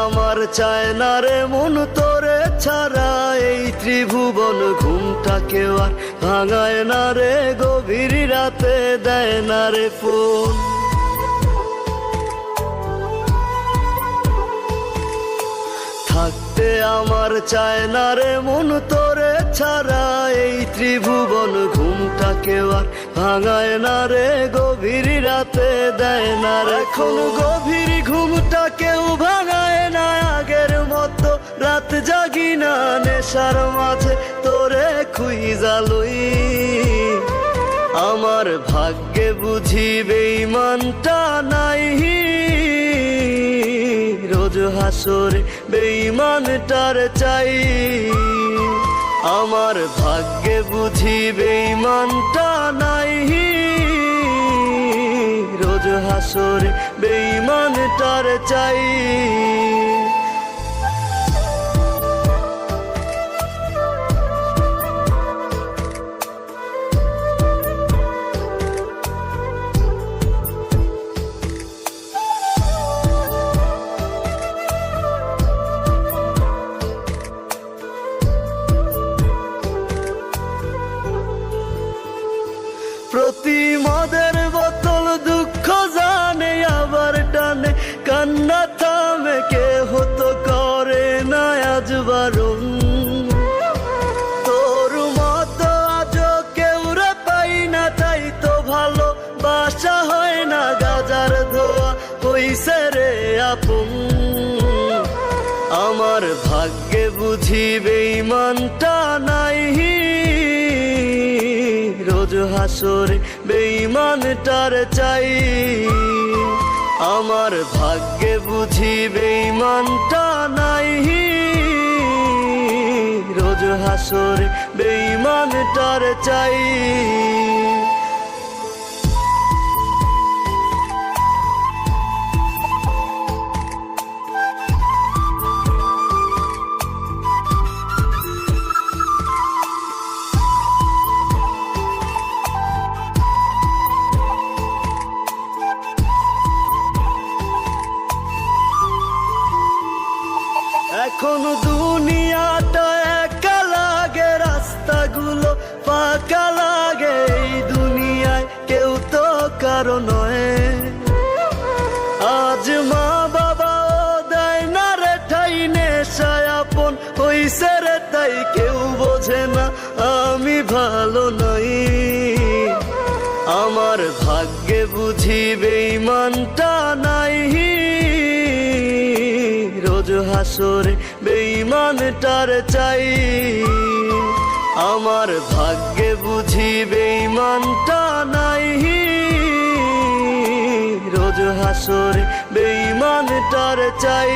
আমার চায় না রে মন তোরে ছাড়া, এই ত্রিভুবন ঘুমটাকে আর ভাঙায় না রে, গভীর রাতে দেয় না রে ফোন। থাকতে আমার চায় না রে মন তোরে ছাড়া, এই ত্রিভুবন ঘুমটাকে আর ভাঙায় না রে, গভীর রাতে দেয় না রে। এখন গভীর ঘুমটা কেউ ভাঙায় না, আগের মতো রাত জাগি না, নেশার মাঝে তোরে খুঁজা লই। আমার ভাগ্যে বুঝি বেঈমানটা নাই, রোজ হাসরে বেঈমানটার চাই। আমার ভাগ্যে বুঝি বেঈমানটা নাই, রোজ হাসরে বেঈমানটার চাই। প্রতি মদের বোতল দুঃখ জানে, আবার টানে কান্না থামে, কে হতো করে না আজ বারণ। তোর মতো আজও কেউ রে পাই না, তাই তো ভালো বাসা হয় না, গাজার ধোয়া হইছে রে আপন। আমার ভাগ্যে বুঝি বেঈমানটা নাই, রোজ হাসরে বেঈমানটার চাই। আমার ভাগ্যে বুঝি বেঈমানটা নাই, রোজ হাসরে বেঈমানটার চাই। এখন দুনিয়াটা একা লাগে, রাস্তাগুলো ফাঁকা লাগে, এই দুনিয়ায় কেউ তো কারো নয়। আজ মা বাবাও দেয় না রে ঠাই, নেশায় আপন হইছে রে তাই কেউ বোঝে না আমি ভালো নই। আমার ভাগ্যে বুঝি বেঈমানটা নাই, রোজ হাসরে বেঈমানটার চাই। আমার ভাগ্যে বুঝি বেঈমানটা নাই, রোজ হাসরে বেঈমানটার চাই।